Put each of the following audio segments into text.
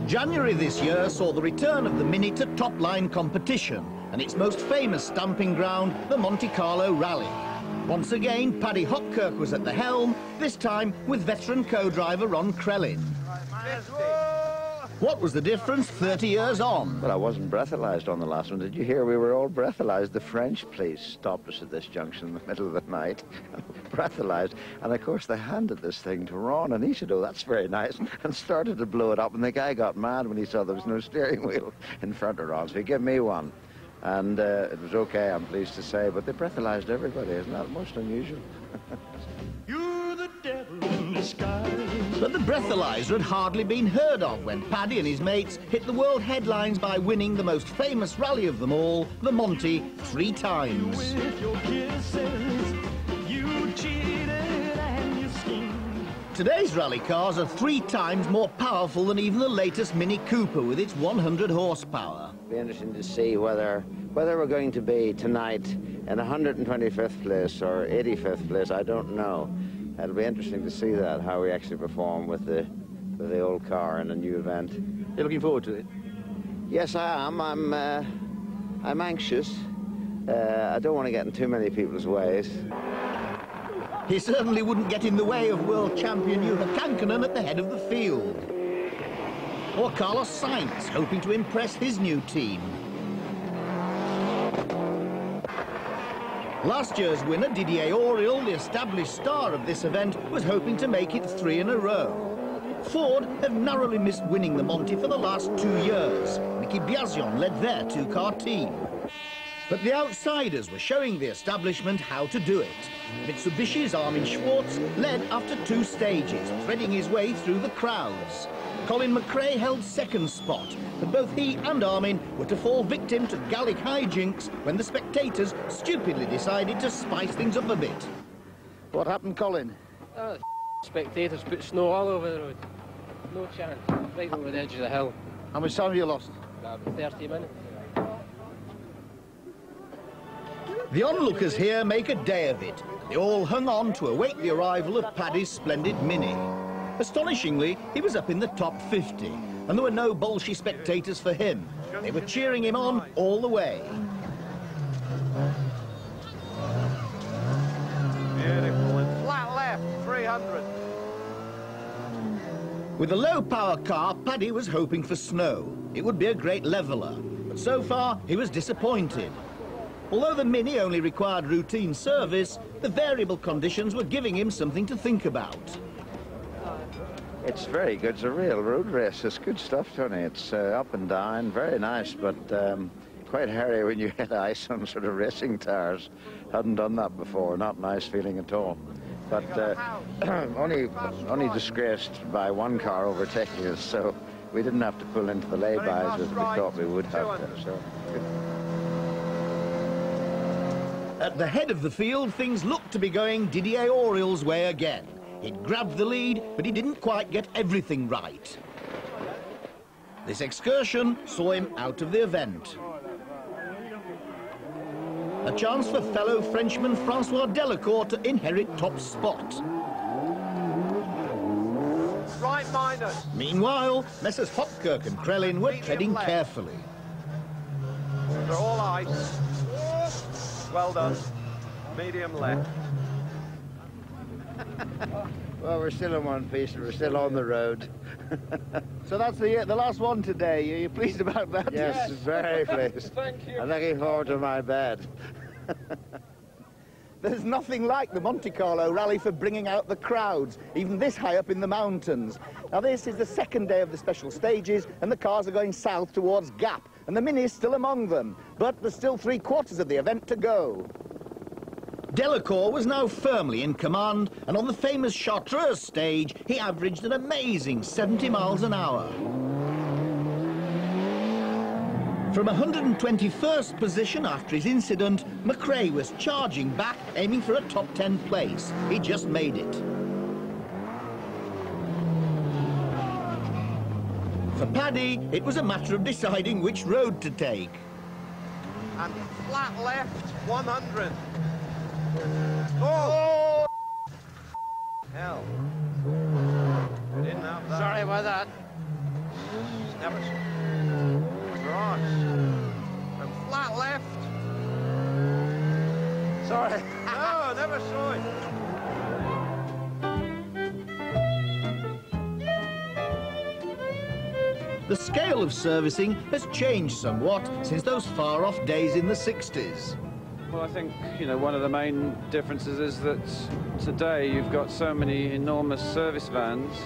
January this year saw the return of the Mini to top-line competition and its most famous stamping ground, the Monte Carlo Rally. Once again, Paddy Hopkirk was at the helm, this time with veteran co-driver Ron Krellin. What was the difference 30 years on? Well, I wasn't breathalyzed on the last one. Did you hear? We were all breathalyzed. The French police stopped us at this junction in the middle of the night, breathalyzed. And of course, they handed this thing to Ron, and he said, "Oh, that's very nice," and started to blow it up. And the guy got mad when he saw there was no steering wheel in front of Ron, so he gave me one. And it was okay, I'm pleased to say, but they breathalyzed everybody. Isn't that most unusual? You're the devil in disguise. But the breathalyzer had hardly been heard of when Paddy and his mates hit the world headlines by winning the most famous rally of them all, the Monte, 3 times. With your kisses, you cheated and you schemed. Today's rally cars are 3 times more powerful than even the latest Mini Cooper with its 100 horsepower. It'll be interesting to see whether we're going to be tonight in 125th place or 85th place. I don't know. It'll be interesting to see that, how we actually perform with the old car in a new event. You're looking forward to it? Yes, I am. I'm anxious. I don't want to get in too many people's ways. He certainly wouldn't get in the way of world champion Juha Kankkunen at the head of the field. Or Carlos Sainz, hoping to impress his new team. Last year's winner, Didier Auriol, the established star of this event, was hoping to make it 3 in a row. Ford have narrowly missed winning the Monte for the last 2 years. Nicky Biasion led their 2-car team. But the outsiders were showing the establishment how to do it. Mitsubishi's Armin Schwartz led after 2 stages, threading his way through the crowds. Colin McRae held 2nd spot, but both he and Armin were to fall victim to Gallic hijinks when the spectators stupidly decided to spice things up a bit. What happened, Colin? Oh, spectators put snow all over the road. No chance. Right over the edge of the hill. How much time have you lost? About 30 minutes. The onlookers here make a day of it. They all hung on to await the arrival of Paddy's splendid Mini. Astonishingly, he was up in the top 50, and there were no Bolshe spectators for him. They were cheering him on all the way. Beautiful, and flat left, 300. With a low-power car, Paddy was hoping for snow. It would be a great leveller, but so far he was disappointed. Although the Mini only required routine service, the variable conditions were giving him something to think about. It's very good. It's a real road race. It's good stuff, Tony. It's up and down, very nice, but quite hairy when you hit ice on sort of racing tires. Hadn't done that before. Not nice feeling at all. But only disgraced by 1 car overtaking us, so we didn't have to pull into the lay-bys as we thought we would have to. So good. At the head of the field, things looked to be going Didier Auriol's way again. He'd grabbed the lead, but he didn't quite get everything right. This excursion saw him out of the event. A chance for fellow Frenchman Francois Delacour to inherit top spot. Right minus. Meanwhile, Messrs Hopkirk and Krellin were treading carefully. They're all ice. Well done. Medium left. Well, we're still in one piece. We're still on the road. So that's the last one today. Are you pleased about that? Yes, very pleased. Thank you. I'm looking forward to my bed. There's nothing like the Monte Carlo rally for bringing out the crowds, even this high up in the mountains. Now this is the 2nd day of the special stages, and the cars are going south towards Gap, and the Mini is still among them. But there's still 3/4 of the event to go. Delacour was now firmly in command, and on the famous Chartreuse stage, he averaged an amazing 70 miles an hour. From 121st position after his incident, McRae was charging back, aiming for a top 10 place. He just made it. For Paddy, it was a matter of deciding which road to take. And flat left, 100. Oh! Hell. Didn't have that. Sorry about that. It's never right. And flat left. Sorry. No, never saw it. The scale of servicing has changed somewhat since those far-off days in the 60s. Well, I think, you know, one of the main differences is that today you've got so many enormous service vans.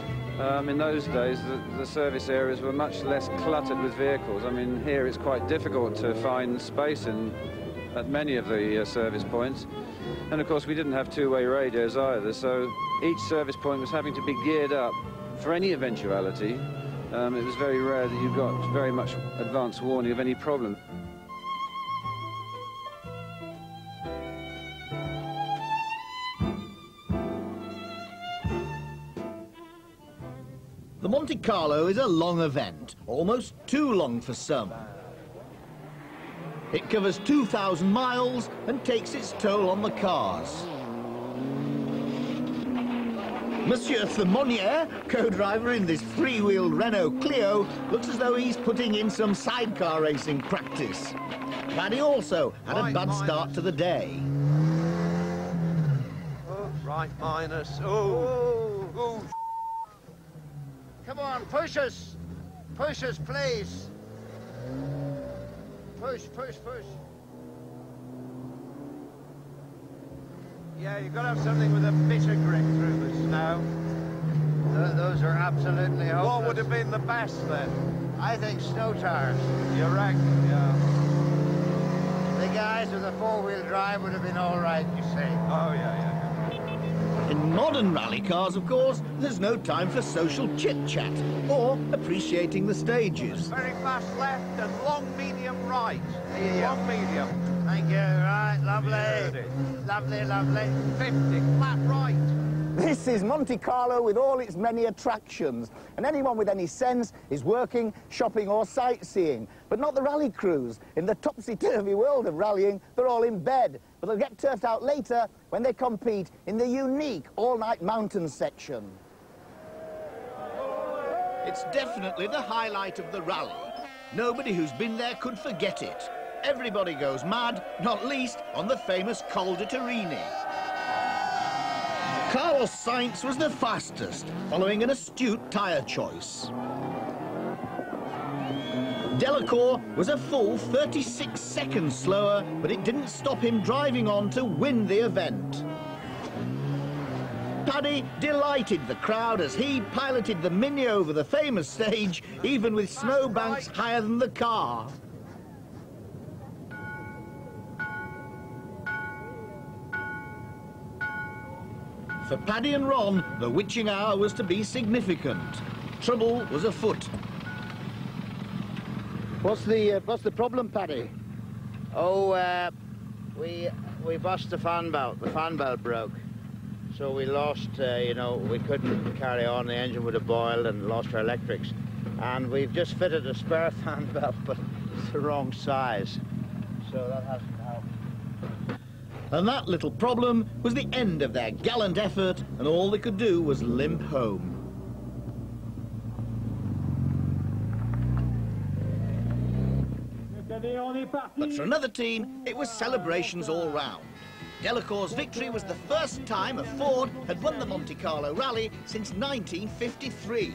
In those days, the service areas were much less cluttered with vehicles. I mean, here it's quite difficult to find space at many of the service points. And, of course, we didn't have two-way radios either, so each service point was having to be geared up for any eventuality. It was very rare that you got very much advance warning of any problem. The Monte Carlo is a long event, almost too long for some. It covers 2,000 miles and takes its toll on the cars. Monsieur Thimonier, co-driver in this three-wheeled Renault Clio, looks as though he's putting in some sidecar racing practice. Paddy also had a bad start to the day. Oh, right minus. Oh, oh. Come on, push us. Push us, please. Push, push, push. Yeah, you've got to have something with a bit of grip through the snow. Those are absolutely hopeless. What would have been the best then? I think snow tires. You reckon? Yeah. The guys with a four-wheel drive would have been all right, you see. Oh, yeah. In modern rally cars, of course, there's no time for social chit-chat or appreciating the stages. Very fast left and long medium right. Yeah. Long medium. Thank you. Right, lovely. Beauty. Lovely, lovely. 50, flat right. This is Monte Carlo with all its many attractions, and anyone with any sense is working, shopping or sightseeing, but not the rally crews. In the topsy-turvy world of rallying, they're all in bed, but they'll get turfed out later when they compete in the unique all-night mountain section. It's definitely the highlight of the rally. Nobody who's been there could forget it. Everybody goes mad, not least on the famous Col de Turini. Carlos Sainz was the fastest, following an astute tyre choice. Delacour was a full 36 seconds slower, but it didn't stop him driving on to win the event. Paddy delighted the crowd as he piloted the Mini over the famous stage, even with snowbanks higher than the car. For Paddy and Ron, the witching hour was to be significant. Trouble was afoot. What's the problem, Paddy? Oh, we bust the fan belt. The fan belt broke. So we lost, you know, we couldn't carry on. The engine would have boiled and lost our electrics. And we've just fitted a spare fan belt, but it's the wrong size. So that hasn't helped. And that little problem was the end of their gallant effort, and all they could do was limp home. But for another team, it was celebrations all round. Delacour's victory was the first time a Ford had won the Monte Carlo Rally since 1953.